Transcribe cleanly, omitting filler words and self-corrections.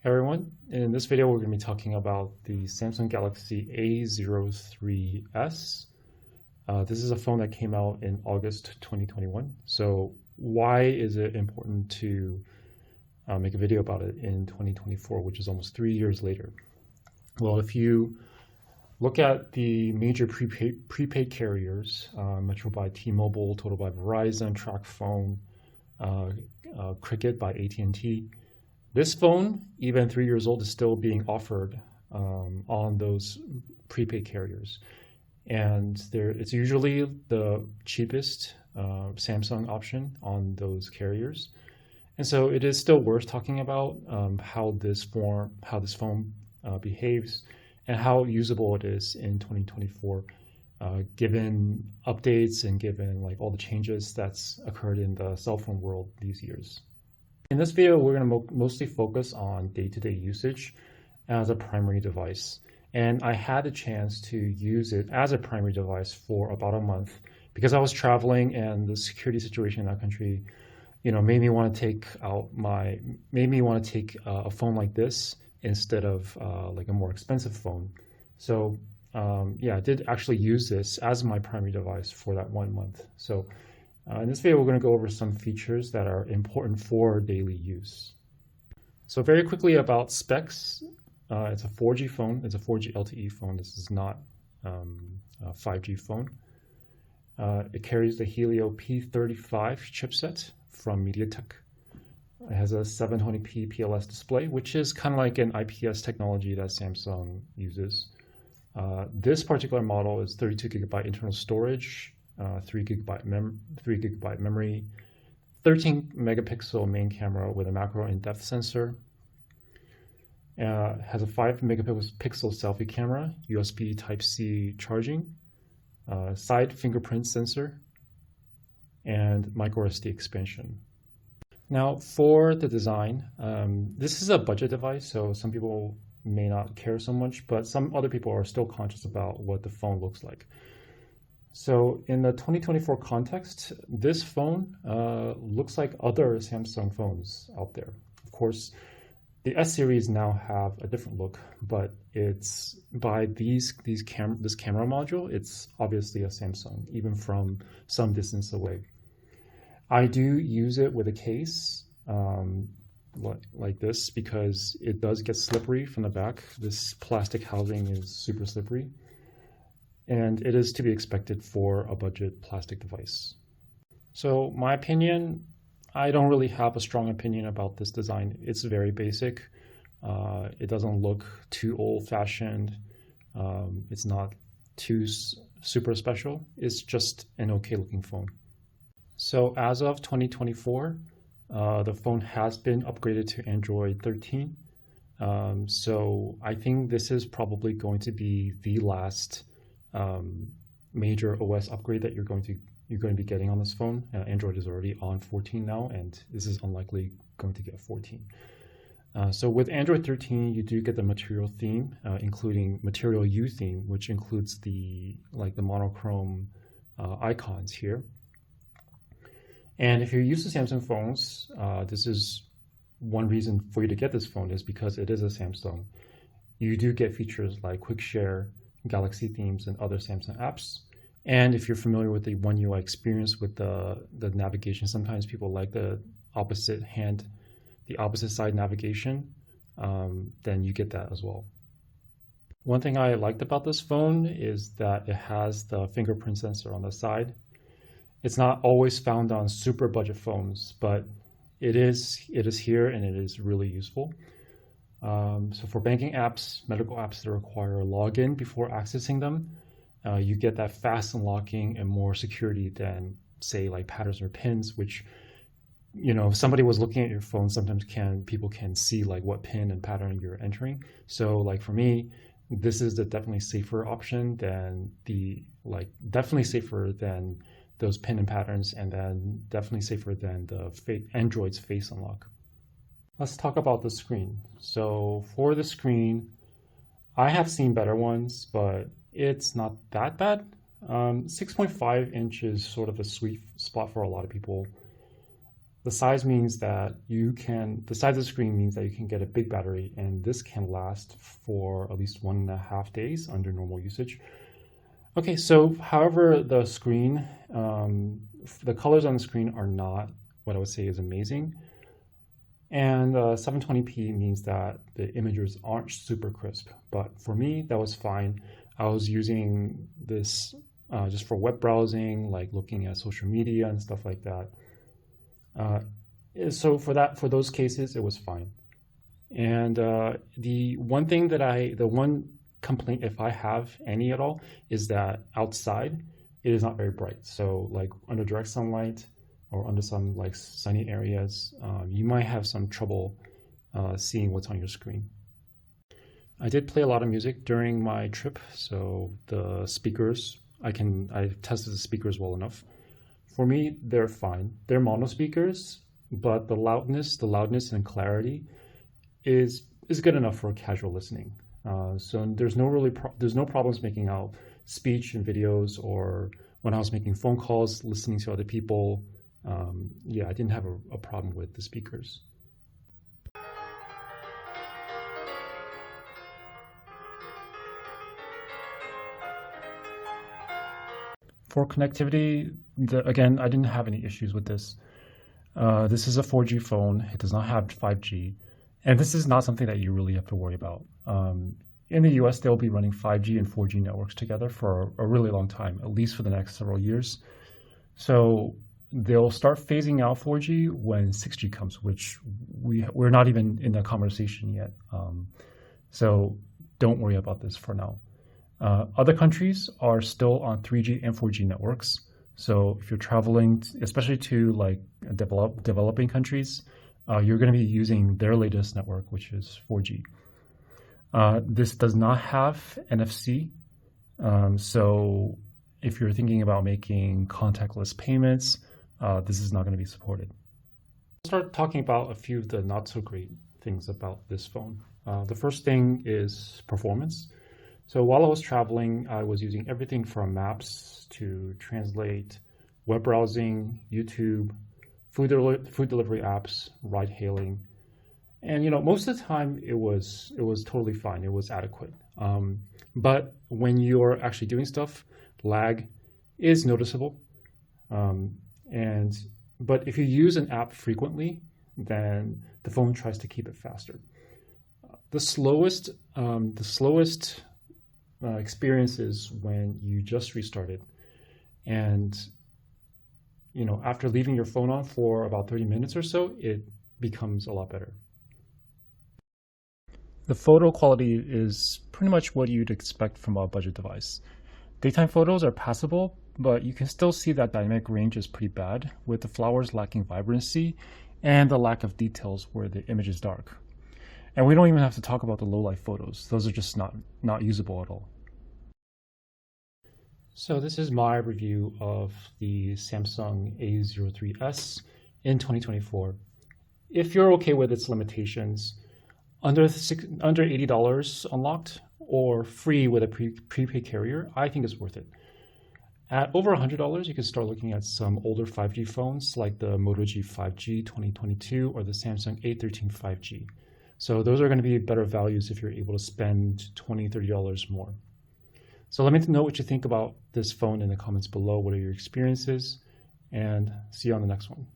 Hey everyone, in this video we're going to be talking about the Samsung Galaxy A03s. This is a phone that came out in August 2021. So why is it important to make a video about it in 2024, which is almost 3 years later? Well, if you look at the major prepaid carriers, Metro by T-Mobile, Total by Verizon, TracFone, Cricket by AT&T, this phone, even 3 years old, is still being offered on those prepaid carriers. And it's usually the cheapest Samsung option on those carriers. And so it is still worth talking about how this phone behaves and how usable it is in 2024, given updates and given like all the changes that's occurred in the cell phone world these years. In this video, we're going to mostly focus on day-to-day usage as a primary device. And I had a chance to use it as a primary device for about a month because I was traveling and the security situation in that country, made me want to take a phone like this instead of like a more expensive phone. So I did actually use this as my primary device for that 1 month. So in this video, we're going to go over some features that are important for daily use. So very quickly about specs, it's a 4G phone. It's a 4G LTE phone. This is not a 5G phone. It carries the Helio P35 chipset from MediaTek. It has a 720p PLS display, which is kind of like an IPS technology that Samsung uses. This particular model is 32 gigabyte internal storage, 3 gigabyte memory, 13 megapixel main camera with a macro in-depth sensor. Has a 5 megapixel selfie camera, USB Type-C charging, side fingerprint sensor, and micro SD expansion. Now for the design, this is a budget device, so some people may not care so much, but some other people are still conscious about what the phone looks like. So in the 2024 context, this phone looks like other Samsung phones out there. Of course, the S series now have a different look, but it's by this camera module, it's obviously a Samsung, even from some distance away. I do use it with a case like this because it does get slippery from the back. This plastic housing is super slippery. And it is to be expected for a budget plastic device. So my opinion, I don't really have a strong opinion about this design. It's very basic. It doesn't look too old-fashioned. It's not too super special. It's just an okay-looking phone. So as of 2024, the phone has been upgraded to Android 13. So I think this is probably going to be the last major OS upgrade that you're going to be getting on this phone. Android is already on 14 now, and this is unlikely going to get 14. So with Android 13, you do get the Material theme, including Material U theme, which includes the monochrome icons here. And if you're used to Samsung phones, this is one reason for you to get this phone is because it is a Samsung. You do get features like Quick Share, Galaxy themes, and other Samsung apps. And if you're familiar with the One UI experience with the navigation, sometimes people like the opposite side navigation, then you get that as well. One thing I liked about this phone is that it has the fingerprint sensor on the side. It's not always found on super budget phones, but it is here and it is really useful. So for banking apps, medical apps that require a login before accessing them, you get that fast unlocking and more security than say like patterns or pins, which, if somebody was looking at your phone, sometimes people can see like what pin and pattern you're entering. So like for me, this is the definitely safer option than definitely safer than those pin and patterns, and then definitely safer than the Android's face unlock. Let's talk about the screen. So for the screen, I have seen better ones, but it's not that bad. 6.5 inch is sort of a sweet spot for a lot of people. The size means that the size of the screen means that you can get a big battery, and this can last for at least 1.5 days under normal usage. Okay, so however, the screen, the colors on the screen are not what I would say is amazing. And 720p means that the images aren't super crisp. But for me, that was fine. I was using this just for web browsing, like looking at social media and stuff like that. So for those cases, it was fine. And the one complaint, if I have any at all, is that outside it is not very bright. So like under direct sunlight or under some like sunny areas, you might have some trouble seeing what's on your screen. I did play a lot of music during my trip, so the speakers, I tested the speakers well enough. For me, they're fine. They're mono speakers, but the loudness and clarity is good enough for casual listening. So there's no problems making out speech and videos, or when I was making phone calls, listening to other people. Yeah, I didn't have a problem with the speakers. For connectivity, again, I didn't have any issues with this. This is a 4G phone. It does not have 5G. And this is not something that you really have to worry about. In the US, they'll be running 5G and 4G networks together for a really long time, at least for the next several years. So they'll start phasing out 4G when 6G comes, which we're not even in that conversation yet. So don't worry about this for now. Other countries are still on 3G and 4G networks. So if you're traveling, especially to like developing countries, you're going to be using their latest network, which is 4G. This does not have NFC. So if you're thinking about making contactless payments, this is not going to be supported. Let's start talking about a few of the not so great things about this phone. The first thing is performance. So while I was traveling, I was using everything from maps to translate, web browsing, YouTube, food delivery apps, ride hailing. And most of the time it was totally fine. It was adequate. But when you're actually doing stuff, lag is noticeable. But if you use an app frequently, then the phone tries to keep it faster. The slowest experience is when you just restart it, and after leaving your phone on for about 30 minutes or so, it becomes a lot better. The photo quality is pretty much what you'd expect from a budget device. Daytime photos are passable, but you can still see that dynamic range is pretty bad, with the flowers lacking vibrancy and the lack of details where the image is dark. And we don't even have to talk about the low-light photos. Those are just not usable at all. So this is my review of the Samsung A03s in 2024. If you're okay with its limitations, under $80 unlocked or free with a prepaid carrier, I think it's worth it. At over $100, you can start looking at some older 5G phones like the Moto G 5G 2022 or the Samsung A13 5G. So those are going to be better values if you're able to spend $20, $30 more. So let me know what you think about this phone in the comments below. What are your experiences? And see you on the next one.